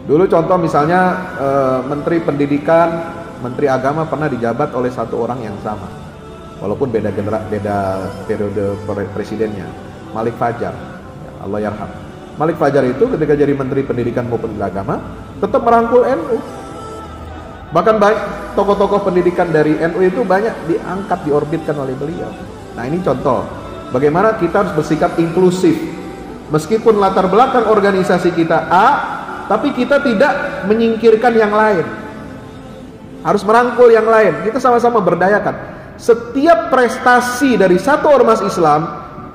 Dulu contoh misalnya Menteri Pendidikan, Menteri Agama pernah dijabat oleh satu orang yang sama, walaupun beda periode presidennya, Malik Fajar, Allah yarham. Malik Fajar itu ketika jadi Menteri Pendidikan maupun Agama tetap merangkul NU. Bahkan baik tokoh-tokoh pendidikan dari NU itu banyak diangkat, diorbitkan oleh beliau. Nah ini contoh bagaimana kita harus bersikap inklusif. Meskipun latar belakang organisasi kita A, tapi kita tidak menyingkirkan yang lain. Harus merangkul yang lain. Kita sama-sama berdayakan. Setiap prestasi dari satu ormas Islam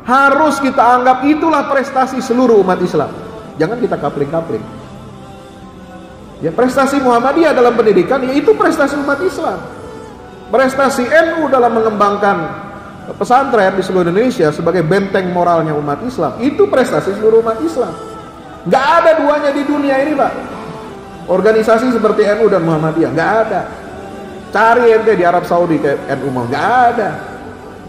harus kita anggap itulah prestasi seluruh umat Islam. Jangan kita kapling-kapling. Ya, prestasi Muhammadiyah dalam pendidikan, yaitu prestasi umat Islam. Prestasi NU dalam mengembangkan pesantren di seluruh Indonesia sebagai benteng moralnya umat Islam, itu prestasi seluruh umat Islam. Gak ada duanya di dunia ini, Pak. Organisasi seperti NU dan Muhammadiyah, gak ada. Cari ente di Arab Saudi kayak NU mau, gak ada.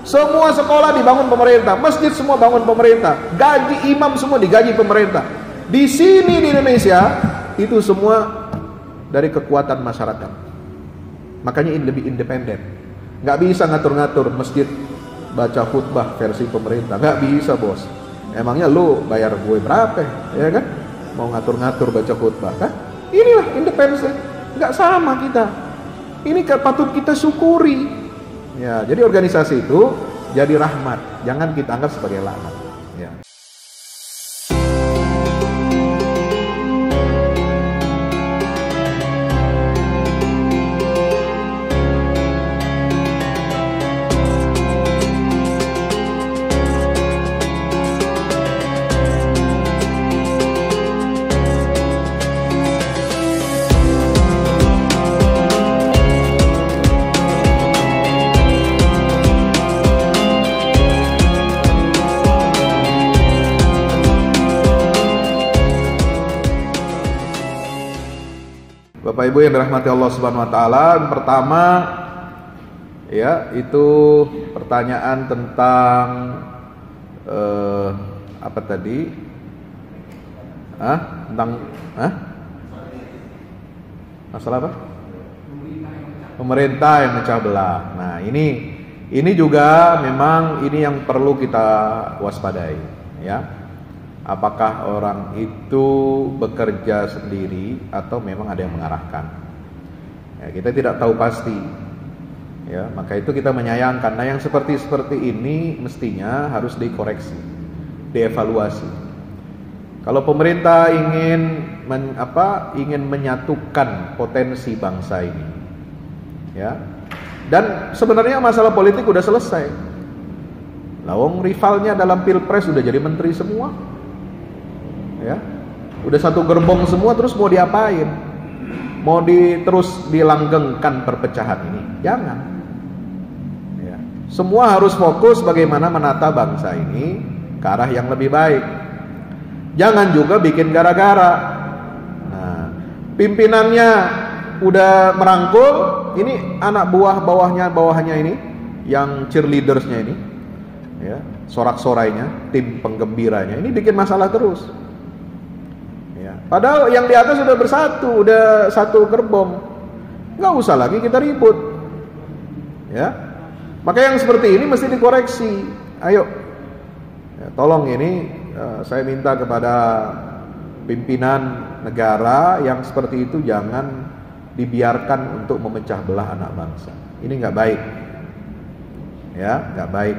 Semua sekolah dibangun pemerintah, masjid semua bangun pemerintah, gaji imam semua digaji pemerintah. Di sini di Indonesia itu semua dari kekuatan masyarakat. Makanya ini lebih independen. Gak bisa ngatur-ngatur masjid baca khutbah versi pemerintah, gak bisa bos. Emangnya lu bayar gue berapa ya kan? Mau ngatur-ngatur baca khutbah kan? Inilah independensi. Gak sama kita. Ini patut kita syukuri. Ya, jadi organisasi itu jadi rahmat, jangan kita anggap sebagai laknat. Ya. Bapak Ibu yang dirahmati Allah Subhanahu wa taala, yang pertama ya, itu pertanyaan tentang apa tadi? Masalah apa? Pemerintah yang memecah belah. Nah, ini juga memang ini yang perlu kita waspadai, ya. Apakah orang itu bekerja sendiri atau memang ada yang mengarahkan? Ya, kita tidak tahu pasti. Ya, maka itu kita menyayangkan. Nah, yang seperti ini mestinya harus dikoreksi, dievaluasi. Kalau pemerintah ingin menyatukan potensi bangsa ini, ya. Dan sebenarnya masalah politik udah selesai. Lawang rivalnya dalam pilpres sudah jadi menteri semua. Ya, udah satu gerbong semua, terus mau diapain? Mau terus dilanggengkan perpecahan ini? Jangan. Ya. Semua harus fokus bagaimana menata bangsa ini ke arah yang lebih baik. Jangan juga bikin gara-gara. Nah, pimpinannya udah merangkul, ini anak bawahnya ini, yang cheerleadersnya ini, ya, sorak-sorainya, tim penggembiranya, ini bikin masalah terus. Padahal yang di atas sudah bersatu, udah satu gerbong, nggak usah lagi kita ribut, ya. Maka yang seperti ini mesti dikoreksi. Ayo, ya, tolong ini saya minta kepada pimpinan negara yang seperti itu jangan dibiarkan untuk memecah belah anak bangsa. Ini nggak baik, ya, nggak baik.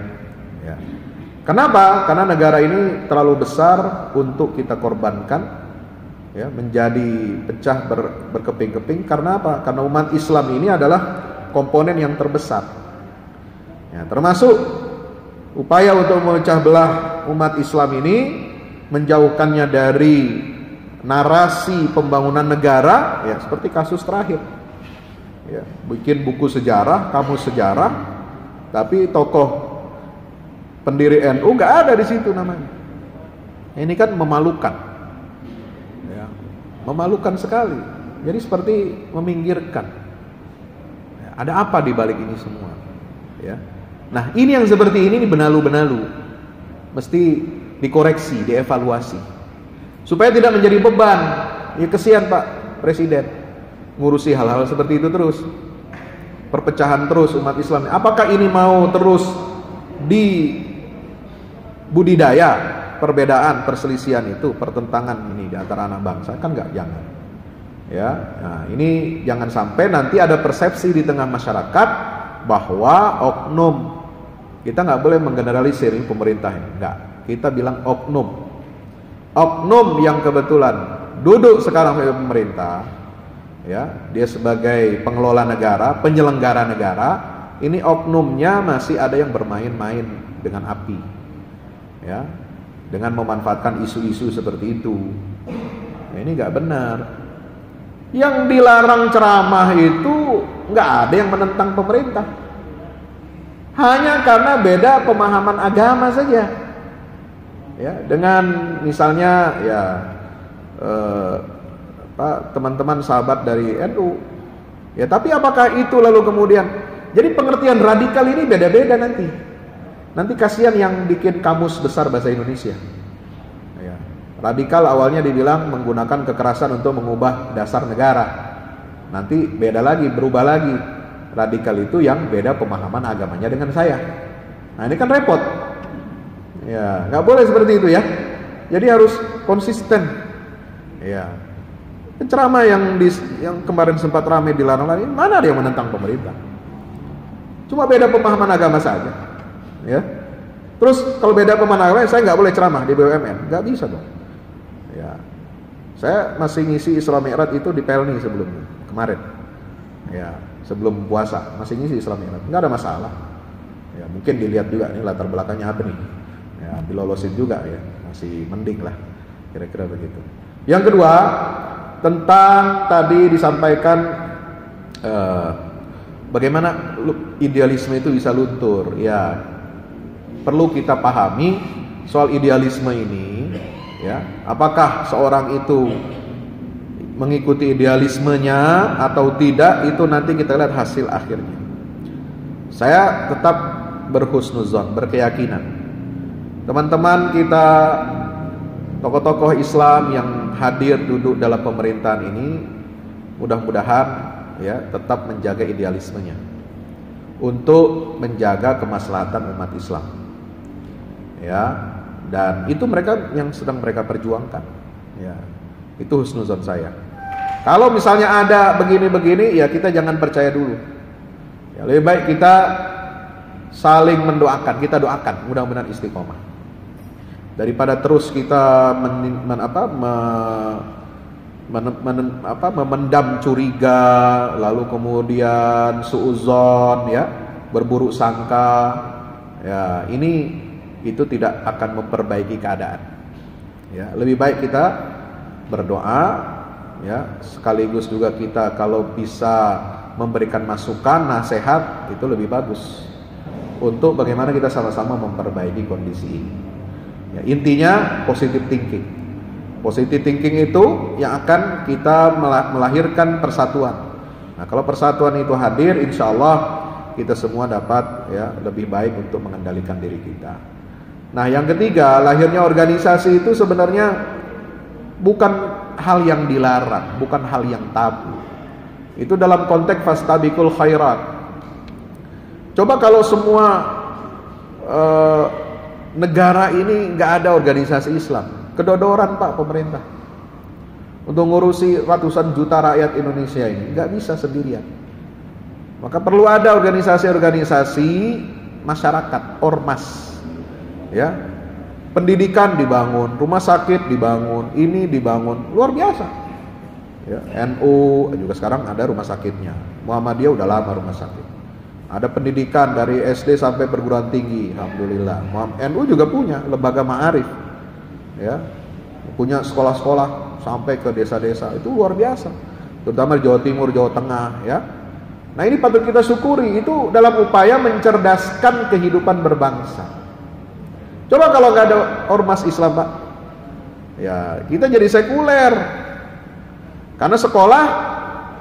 Ya. Kenapa? Karena negara ini terlalu besar untuk kita korbankan. Ya, menjadi pecah berkeping-keping. Karena apa? Karena umat Islam ini adalah komponen yang terbesar, ya, termasuk upaya untuk memecah belah umat Islam ini, menjauhkannya dari narasi pembangunan negara, ya, seperti kasus terakhir, ya, bikin buku sejarah, kamus sejarah, tapi tokoh pendiri NU nggak ada di situ namanya. Ini kan memalukan. Memalukan sekali. Jadi seperti meminggirkan. Ada apa di balik ini semua? Ya. Nah, ini yang seperti ini benalu-benalu. Mesti dikoreksi, dievaluasi. Supaya tidak menjadi beban Ya kesian Pak Presiden ngurusi hal-hal seperti itu terus. Perpecahan terus umat Islam. Apakah ini mau terus di budidaya perbedaan, perselisihan itu, pertentangan ini di antara anak bangsa? Kan enggak, jangan. Ya, nah ini jangan sampai nanti ada persepsi di tengah masyarakat bahwa oknum, kita nggak boleh menggeneralisir ini pemerintah ini, enggak. Kita bilang oknum yang kebetulan duduk sekarang sebagai pemerintah, ya, dia sebagai pengelola negara, penyelenggara negara, ini oknumnya masih ada yang bermain-main dengan api, ya, dengan memanfaatkan isu-isu seperti itu. Nah, ini nggak benar. Yang dilarang ceramah itu nggak ada yang menentang pemerintah, hanya karena beda pemahaman agama saja. Ya, dengan misalnya ya teman-teman sahabat dari NU, ya, tapi apakah itu lalu kemudian jadi pengertian radikal ini beda-beda nanti. Nanti kasihan yang bikin kamus besar bahasa Indonesia. Ya, radikal awalnya dibilang menggunakan kekerasan untuk mengubah dasar negara. Nanti beda lagi, berubah lagi. Radikal itu yang beda pemahaman agamanya dengan saya. Nah ini kan repot. Ya, nggak boleh seperti itu ya. Jadi harus konsisten. Ya, ceramah yang kemarin sempat ramai dilarang ini, mana ada yang menentang pemerintah? Cuma beda pemahaman agama saja. Ya, terus kalau beda pemahaman agama, saya nggak boleh ceramah di BUMN, nggak bisa dong. Ya, saya masih ngisi Isra Mi'raj itu di Pelni sebelumnya, kemarin. Ya, sebelum puasa masih ngisi Isra Mi'raj, nggak ada masalah. Ya, mungkin dilihat juga nih latar belakangnya apa nih. Ya, dilolosin juga ya, masih mending lah, kira-kira begitu. Yang kedua, tentang tadi disampaikan bagaimana idealisme itu bisa luntur. Ya, perlu kita pahami soal idealisme ini. Ya, apakah seorang itu mengikuti idealismenya atau tidak, itu nanti kita lihat hasil akhirnya. Saya tetap berhusnuzon, berkeyakinan teman-teman kita, tokoh-tokoh Islam yang hadir duduk dalam pemerintahan ini, mudah-mudahan ya tetap menjaga idealismenya untuk menjaga kemaslahatan umat Islam. Ya, dan itu mereka yang sedang mereka perjuangkan. Ya, itu husnuzon saya. Kalau misalnya ada begini-begini, ya kita jangan percaya dulu. Ya, lebih baik kita saling mendoakan, kita doakan mudah-mudahan istiqomah. Daripada terus kita memendam curiga, lalu kemudian suudzon, ya, berburuk sangka, ya, itu tidak akan memperbaiki keadaan. Ya, lebih baik kita berdoa, ya, sekaligus juga kita kalau bisa memberikan masukan, nasihat, itu lebih bagus untuk bagaimana kita sama-sama memperbaiki kondisi ini. Ya, intinya positive thinking. Positive thinking itu yang akan kita melahirkan persatuan. Nah, kalau persatuan itu hadir, insya Allah kita semua dapat ya lebih baik untuk mengendalikan diri kita. Nah, yang ketiga, lahirnya organisasi itu sebenarnya bukan hal yang dilarang, bukan hal yang tabu. Itu dalam konteks fastabiqul khairat. Coba kalau semua negara ini nggak ada organisasi Islam, kedodoran Pak pemerintah untuk ngurusi ratusan juta rakyat Indonesia ini, nggak bisa sendirian. Maka perlu ada organisasi-organisasi masyarakat, ormas, ya, pendidikan dibangun, rumah sakit dibangun, ini dibangun, luar biasa. Ya, NU juga sekarang ada rumah sakitnya, Muhammadiyah udah lama rumah sakit. Ada pendidikan dari SD sampai perguruan tinggi, alhamdulillah. NU juga punya lembaga ma'arif, ya, punya sekolah-sekolah sampai ke desa-desa, itu luar biasa. Terutama di Jawa Timur, Jawa Tengah, ya. Nah ini patut kita syukuri, itu dalam upaya mencerdaskan kehidupan berbangsa. Coba kalau nggak ada ormas Islam Pak, ya kita jadi sekuler. Karena sekolah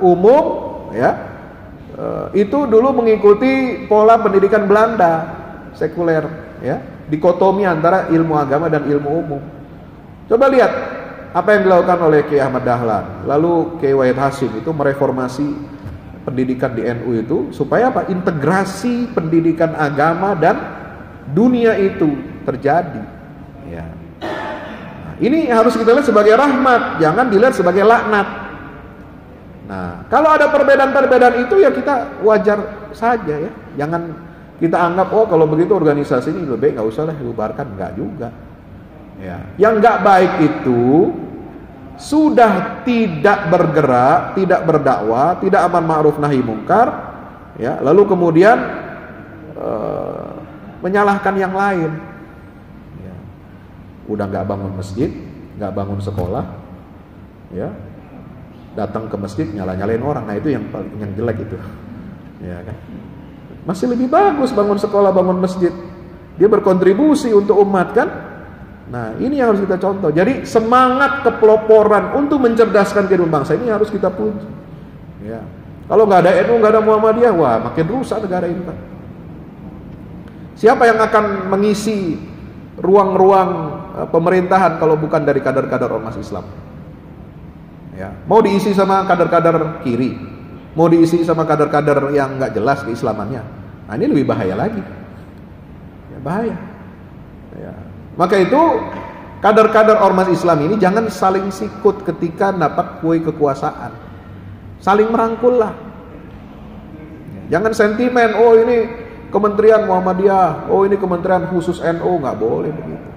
umum, ya, itu dulu mengikuti pola pendidikan Belanda, sekuler, ya, dikotomi antara ilmu agama dan ilmu umum. Coba lihat Apa yang dilakukan oleh Kiai Ahmad Dahlan, lalu Kiai Wahid Hasyim itu mereformasi pendidikan di NU itu supaya apa? Integrasi pendidikan agama dan dunia itu terjadi. Ya. Nah, ini harus kita lihat sebagai rahmat, jangan dilihat sebagai laknat. Nah, kalau ada perbedaan-perbedaan itu ya kita wajar saja ya. Jangan kita anggap oh kalau begitu organisasi ini lebih baik nggak usah lah dibubarkan, nggak juga. Ya. Yang nggak baik itu sudah tidak bergerak, tidak berdakwah, tidak amar ma'ruf nahi mungkar, ya, lalu kemudian menyalahkan yang lain. Ya. Udah nggak bangun masjid, nggak bangun sekolah, ya, datang ke masjid nyala-nyalain orang. Nah itu yang jelek itu, ya kan? Masih lebih bagus bangun sekolah, bangun masjid. Dia berkontribusi untuk umat kan? Nah ini yang harus kita contoh. Jadi semangat kepeloporan untuk mencerdaskan kehidupan bangsa ini harus kita puji. Ya. Kalau nggak ada NU, nggak ada Muhammadiyah, wah makin rusak negara ini Pak. Siapa yang akan mengisi ruang-ruang pemerintahan kalau bukan dari kader-kader ormas Islam? Ya. Mau diisi sama kader-kader kiri, mau diisi sama kader-kader yang nggak jelas keislamannya. Nah ini lebih bahaya lagi. Ya, bahaya. Ya. Maka itu kader-kader ormas Islam ini jangan saling sikut ketika dapat kue kekuasaan. Saling merangkul lah. Jangan sentimen, oh ini Kementerian Muhammadiyah, oh ini Kementerian khusus NU, nggak boleh begitu.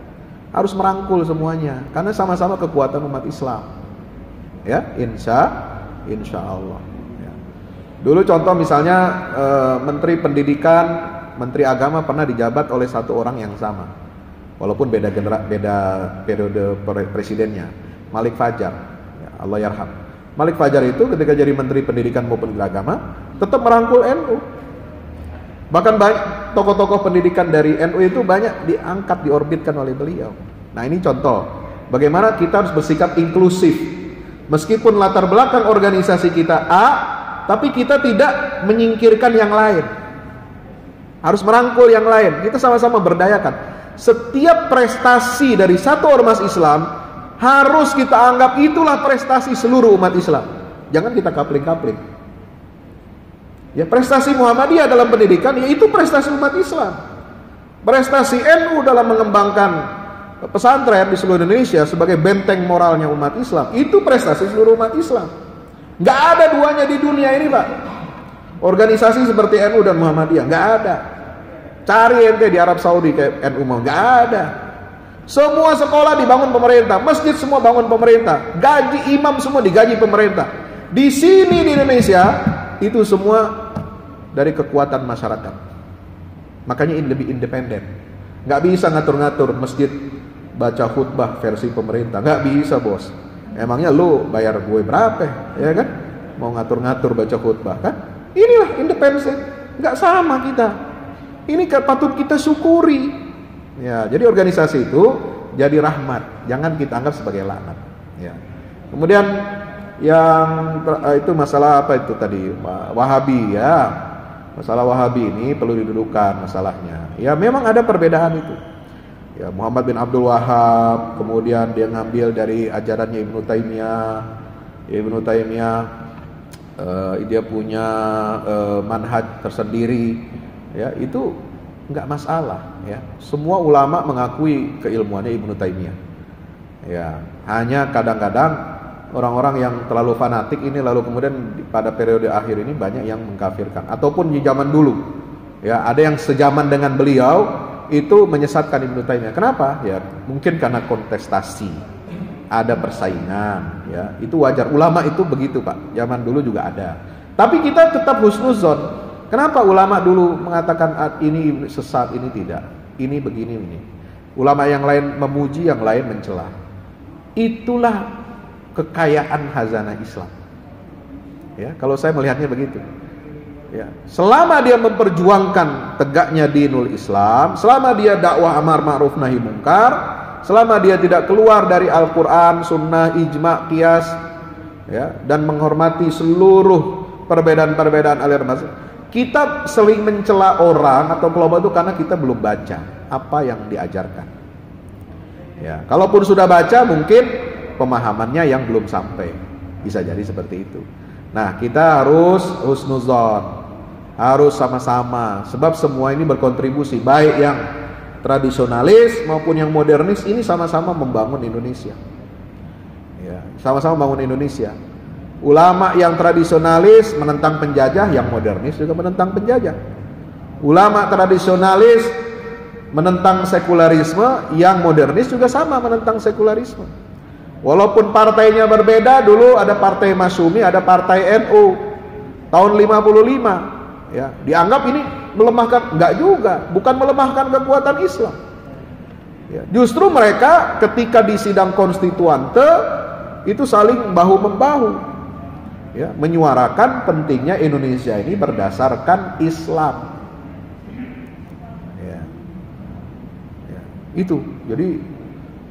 Harus merangkul semuanya, karena sama-sama kekuatan umat Islam. Ya, insya Allah. Ya. Dulu contoh misalnya Menteri Pendidikan, Menteri Agama pernah dijabat oleh satu orang yang sama. Walaupun beda periode presidennya, Malik Fajar, ya, Allah yarham. Malik Fajar itu ketika jadi Menteri Pendidikan maupun Agama tetap merangkul NU. Bahkan banyak tokoh-tokoh pendidikan dari NU itu banyak diangkat, diorbitkan oleh beliau. Nah ini contoh bagaimana kita harus bersikap inklusif. Meskipun latar belakang organisasi kita A, tapi kita tidak menyingkirkan yang lain. Harus merangkul yang lain. Kita sama-sama berdayakan. Setiap prestasi dari satu ormas Islam harus kita anggap itulah prestasi seluruh umat Islam. Jangan kita kapling-kapling. Ya, prestasi Muhammadiyah dalam pendidikan ya itu prestasi umat Islam. Prestasi NU dalam mengembangkan pesantren di seluruh Indonesia sebagai benteng moralnya umat Islam, itu prestasi seluruh umat Islam. Nggak ada duanya di dunia ini Pak. Organisasi seperti NU dan Muhammadiyah nggak ada. Cari ente di Arab Saudi kayak NU mau, nggak ada. Semua sekolah dibangun pemerintah, masjid semua bangun pemerintah, gaji imam semua digaji pemerintah. Di sini di Indonesia itu semua dari kekuatan masyarakat. Makanya ini lebih independen. Nggak bisa ngatur-ngatur masjid baca khutbah versi pemerintah, nggak bisa bos. Emangnya lu bayar gue berapa, ya kan? Mau ngatur-ngatur baca khutbah kan? Inilah independen. Nggak sama kita. Ini patut kita syukuri. Ya, jadi organisasi itu jadi rahmat, jangan kita anggap sebagai laknat. Ya. Kemudian yang itu masalah apa itu tadi Wahabi ya. Masalah Wahabi ini perlu didudukkan masalahnya. Ya memang ada perbedaan itu. Ya Muhammad bin Abdul Wahab, kemudian dia ngambil dari ajarannya Ibnu Taimiyah. Ibnu Taimiyah dia punya manhaj tersendiri. Ya itu nggak masalah. Ya semua ulama mengakui keilmuannya Ibnu Taimiyah. Ya hanya kadang-kadang orang-orang yang terlalu fanatik ini lalu kemudian pada periode akhir ini banyak yang mengkafirkan ataupun di zaman dulu ya ada yang sejaman dengan beliau itu menyesatkan Ibnu Taimiyah. Kenapa? Ya mungkin karena kontestasi, ada persaingan ya. Itu wajar, ulama itu begitu Pak. Zaman dulu juga ada. Tapi kita tetap husnuzon. Kenapa ulama dulu mengatakan ini sesat, ini tidak, ini begini ini. Ulama yang lain memuji, yang lain mencela. Itulah kekayaan khazanah Islam. Ya, kalau saya melihatnya begitu. Ya, selama dia memperjuangkan tegaknya dinul Islam, selama dia dakwah amar ma'ruf nahi mungkar, selama dia tidak keluar dari Al-Qur'an, sunnah, ijma', qiyas, ya, dan menghormati seluruh perbedaan-perbedaan aliran mazhab, kita sering mencela orang atau kelompok itu karena kita belum baca apa yang diajarkan. Ya, kalaupun sudah baca mungkin pemahamannya yang belum sampai. Bisa jadi seperti itu. Nah, kita harus husnuzon, harus sama-sama, sebab semua ini berkontribusi, baik yang tradisionalis maupun yang modernis, ini sama-sama membangun Indonesia. Ya, sama-sama membangun Indonesia. Ulama yang tradisionalis menentang penjajah, yang modernis juga menentang penjajah. Ulama tradisionalis menentang sekularisme, yang modernis juga sama menentang sekularisme. Walaupun partainya berbeda, dulu ada partai Masyumi, ada partai NU tahun 55, ya, dianggap ini melemahkan, enggak juga, bukan melemahkan kekuatan Islam. Ya, justru mereka ketika di sidang konstituante itu saling bahu-membahu, ya, menyuarakan pentingnya Indonesia ini berdasarkan Islam. Ya. Ya, itu. Jadi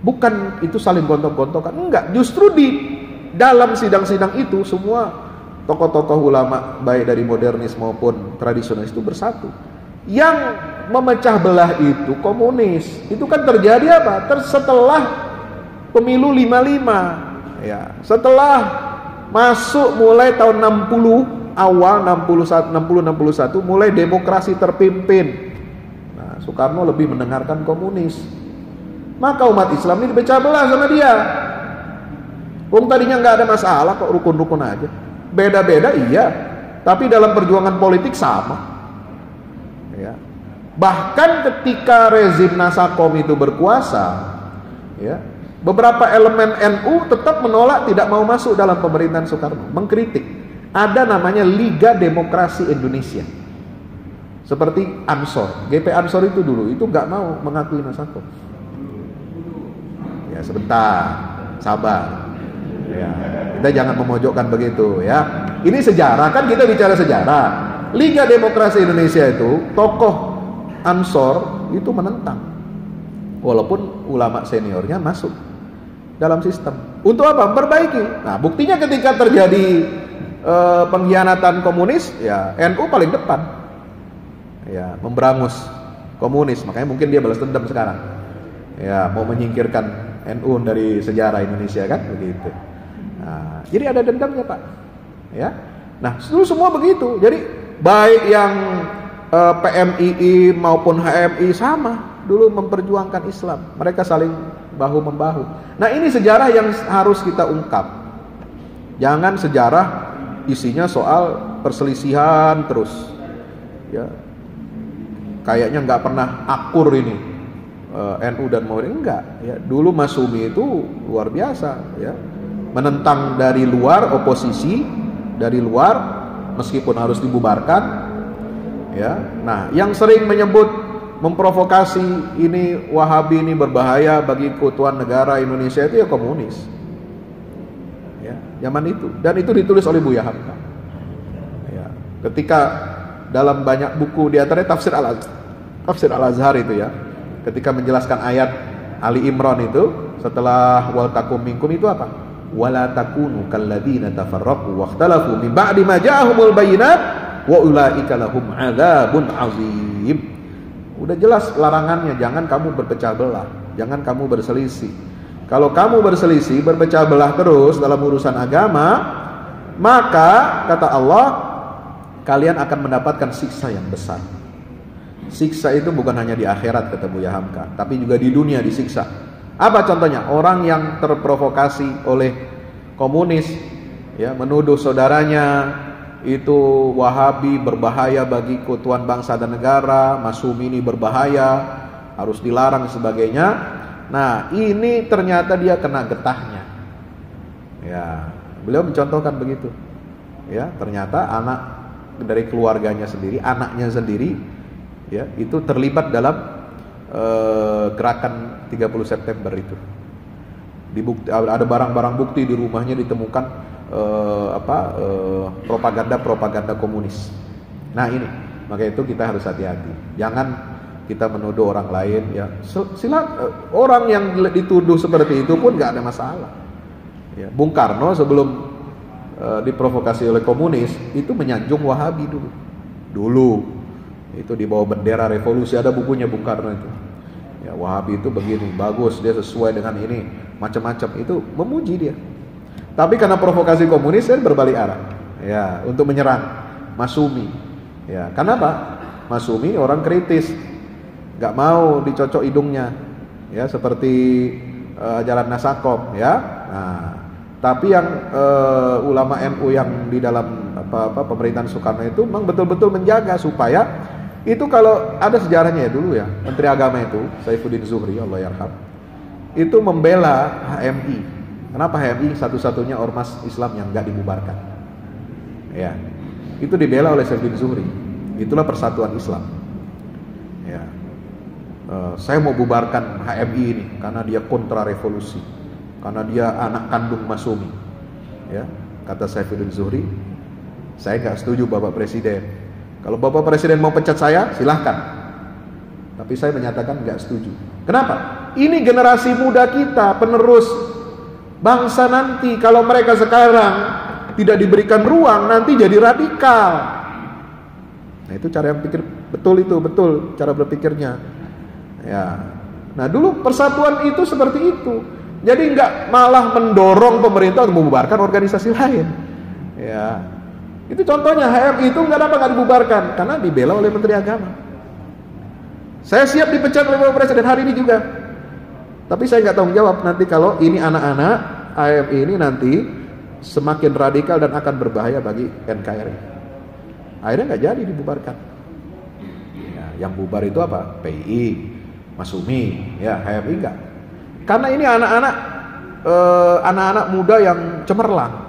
bukan itu saling gontok-gontokan, enggak. Justru di dalam sidang-sidang itu semua tokoh-tokoh ulama baik dari modernis maupun tradisionalis itu bersatu. Yang memecah belah itu komunis. Itu kan terjadi apa? Setelah pemilu 55, ya. Setelah masuk mulai tahun 60 awal 61 mulai demokrasi terpimpin. Nah, Soekarno lebih mendengarkan komunis. Maka umat Islam ini dipecah belah sama dia. Tadinya nggak ada masalah kok, rukun-rukun aja. Beda-beda iya, tapi dalam perjuangan politik sama. Ya. Bahkan ketika rezim Nasakom itu berkuasa, ya, beberapa elemen NU tetap menolak, tidak mau masuk dalam pemerintahan Soekarno, mengkritik. Ada namanya Liga Demokrasi Indonesia, seperti Ansor, GP Ansor itu dulu itu nggak mau mengakui Nasakom. Ya sebentar, sabar. Ya, kita jangan memojokkan begitu, ya. Ini sejarah, kan kita bicara sejarah. Liga Demokrasi Indonesia itu tokoh Ansor itu menentang, walaupun ulama seniornya masuk dalam sistem. Untuk apa? Perbaiki. Nah, buktinya ketika terjadi pengkhianatan komunis, ya NU paling depan, ya, memberangus komunis. Makanya mungkin dia balas dendam sekarang, ya, mau menyingkirkan NU dari sejarah Indonesia, kan begitu. Nah, jadi ada dendamnya, Pak, ya. Nah, dulu semua begitu. Jadi baik yang PMII maupun HMI sama dulu memperjuangkan Islam. Mereka saling bahu-membahu. Nah, ini sejarah yang harus kita ungkap. Jangan sejarah isinya soal perselisihan terus, ya. Kayaknya nggak pernah akur ini NU dan Muhammadiyah, enggak, ya. Dulu Masyumi itu luar biasa, ya, menentang dari luar, oposisi dari luar, meskipun harus dibubarkan, ya. Nah, yang sering menyebut, memprovokasi ini Wahabi ini berbahaya bagi keutuhan negara Indonesia itu ya komunis, ya, zaman itu. Dan itu ditulis oleh Buya Hamka, ya. Ketika dalam banyak buku, di antaranya Tafsir Al-Azhar itu, ya, ketika menjelaskan ayat Ali Imran itu, setelah wal takum minkum itu apa? Wala takunu kalladzina tafarraqu wakhtalafu min ba'di ma ja'ahumul bayyinat wa ulaika lahum adzabun azim. Udah jelas larangannya, jangan kamu berpecah belah, jangan kamu berselisih. Kalau kamu berselisih, berpecah belah terus dalam urusan agama, maka kata Allah, kalian akan mendapatkan siksa yang besar. Siksa itu bukan hanya di akhirat, kata Buya Hamka, tapi juga di dunia disiksa. Apa contohnya? Orang yang terprovokasi oleh komunis, ya, menuduh saudaranya itu Wahabi berbahaya bagi keutuhan bangsa dan negara, Masyumi ini berbahaya, harus dilarang sebagainya. Nah, ini ternyata dia kena getahnya. Ya, beliau mencontohkan begitu. Ya, ternyata anak dari keluarganya sendiri, anaknya sendiri, ya, itu terlibat dalam gerakan 30 September itu. Ada barang-barang bukti di rumahnya ditemukan propaganda komunis. Nah, ini, maka itu kita harus hati-hati. Jangan kita menuduh orang lain, ya. Orang yang dituduh seperti itu pun nggak ada masalah. Ya, Bung Karno sebelum diprovokasi oleh komunis itu menyanjung Wahabi dulu. Itu di bawah bendera revolusi, ada bukunya Bung Karno itu. Ya, Wahabi itu begini, bagus, dia sesuai dengan ini macam-macam, itu memuji dia. Tapi karena provokasi komunis, saya berbalik arah, ya, untuk menyerang Masyumi. Ya, kenapa? Masyumi orang kritis, nggak mau dicocok hidungnya, ya, seperti ajaran Nasakov, ya. Nah, tapi yang ulama NU yang di dalam pemerintahan Soekarno itu memang betul-betul menjaga supaya itu, kalau ada sejarahnya ya dulu ya, Menteri Agama itu Saifuddin Zuhri, Allah yarham, itu membela HMI. Kenapa HMI satu-satunya ormas Islam yang nggak dibubarkan? Ya, itu dibela oleh Saifuddin Zuhri. Itulah persatuan Islam. Ya, saya mau bubarkan HMI ini karena dia kontra revolusi, karena dia anak kandung Masyumi. Ya, kata Saifuddin Zuhri, saya nggak setuju Bapak Presiden. Kalau Bapak Presiden mau pecat saya, silahkan. Tapi saya menyatakan nggak setuju. Kenapa? Ini generasi muda kita, penerus bangsa nanti. Kalau mereka sekarang tidak diberikan ruang, nanti jadi radikal. Nah, itu cara yang pikir betul, itu betul cara berpikirnya. Ya. Nah, dulu persatuan itu seperti itu. Jadi nggak malah mendorong pemerintah untuk membubarkan organisasi lain. Ya. Itu contohnya, HMI itu nggak dibubarkan karena dibela oleh Menteri Agama. Saya siap dipecat oleh Bapak Presiden hari ini juga. Tapi saya nggak tanggung jawab nanti kalau ini anak-anak HMI ini nanti semakin radikal dan akan berbahaya bagi NKRI. Akhirnya nggak jadi dibubarkan. Ya, yang bubar itu apa? PII, Masyumi, ya, HMI enggak. Karena ini anak-anak muda yang cemerlang.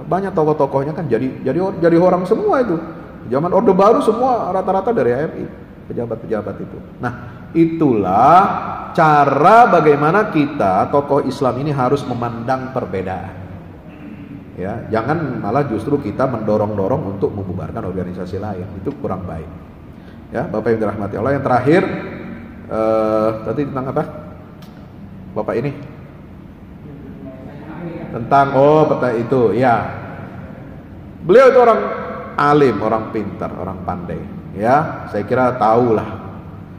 Banyak tokoh-tokohnya kan jadi orang semua itu. Zaman Orde Baru semua rata-rata dari HMI, pejabat-pejabat itu. Nah, itulah cara bagaimana kita tokoh Islam ini harus memandang perbedaan. Ya, jangan malah justru kita mendorong-dorong untuk membubarkan organisasi lain. Itu kurang baik. Ya, Bapak yang dirahmati Allah, yang terakhir tadi tentang apa? Bapak ini tentang peta itu, ya. Beliau itu orang alim, orang pintar, orang pandai, ya. Saya kira tahulah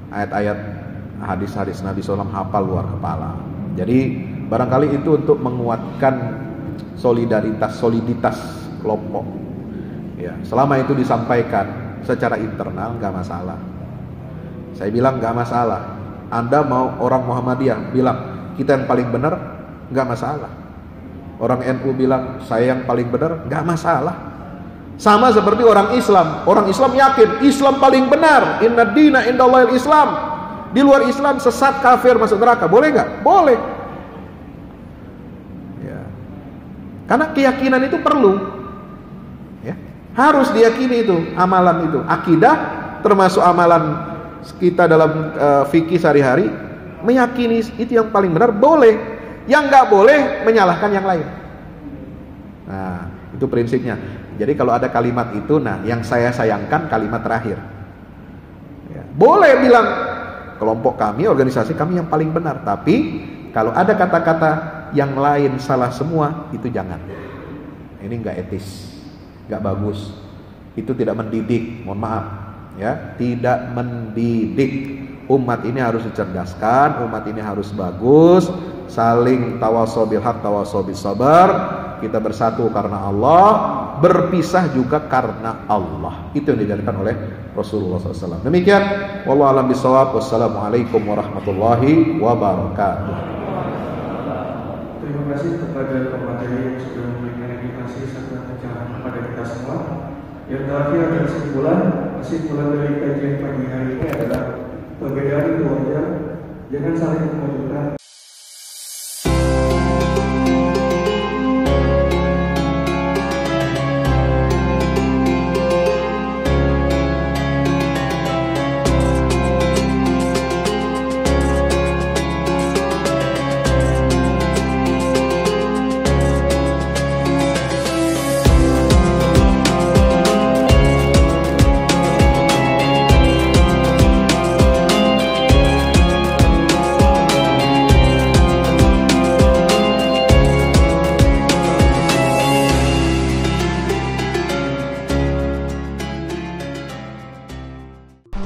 ayat-ayat hadis-hadis Nabi SAW, hafal luar kepala. Jadi barangkali itu untuk menguatkan soliditas kelompok. Ya, selama itu disampaikan secara internal nggak masalah. Saya bilang nggak masalah. Anda mau orang Muhammadiyah bilang kita yang paling benar, nggak masalah. Orang NU bilang saya yang paling benar, nggak masalah. Sama seperti orang Islam. Orang Islam yakin Islam paling benar. Inna dina indallahil Islam. Di luar Islam sesat, kafir, masuk neraka. Boleh nggak? Boleh. Ya. Karena keyakinan itu perlu. Ya. Harus diyakini itu, amalan itu. Akidah termasuk amalan kita dalam fikih sehari-hari, meyakini itu yang paling benar, boleh. Yang nggak boleh menyalahkan yang lain. Nah, itu prinsipnya. Jadi kalau ada kalimat itu, nah yang saya sayangkan kalimat terakhir. Ya, boleh bilang kelompok kami, organisasi kami yang paling benar. Tapi kalau ada kata-kata yang lain salah semua, itu jangan. Ini nggak etis, nggak bagus. Itu tidak mendidik. Mohon maaf, ya, tidak mendidik. Umat ini harus dicerdaskan, umat ini harus bagus, saling tawasau bil haq, tawasau bis sabar. Kita bersatu karena Allah, berpisah juga karena Allah. Itu yang diajarkan oleh Rasulullah SAW. Demikian, wallahu a'lam bishawab. Wassalamualaikum warahmatullahi wabarakatuh. Terima kasih kepada pemateri yang sudah memberikan edukasi serta pencerahan kepada kita semua. Yang terakhir adalah kesimpulan dari kajian pagi hari ini adalah perbedaan itu wajar, jangan saling memojokkan.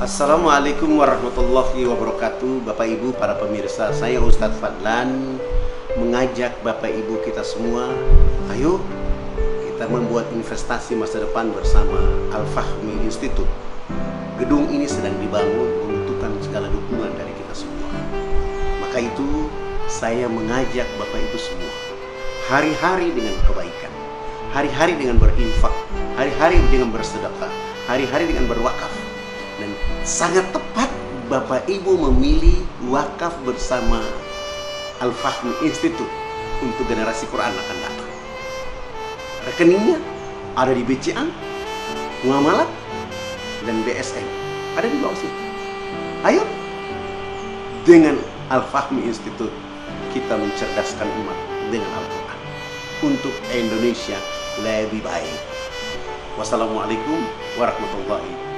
Assalamualaikum warahmatullahi wabarakatuh. Bapak Ibu para pemirsa, saya Ustadz Fadlan mengajak Bapak Ibu kita semua, ayo kita membuat investasi masa depan bersama Al-Fahmi Institute. Gedung ini sedang dibangun, membutuhkan segala dukungan dari kita semua. Maka itu saya mengajak Bapak Ibu semua, hari-hari dengan kebaikan, hari-hari dengan berinfak, hari-hari dengan bersedekah, hari-hari dengan berwakaf. Dan sangat tepat Bapak Ibu memilih wakaf bersama Al-Fahmi Institute untuk generasi Quran akan datang. Rekeningnya ada di BCA, Muamalat, dan BSM. Ada di bawah sini. Ayo, dengan Al-Fahmi Institute kita mencerdaskan umat dengan Al-Quran untuk Indonesia lebih baik. Wassalamualaikum warahmatullahi wabarakatuh.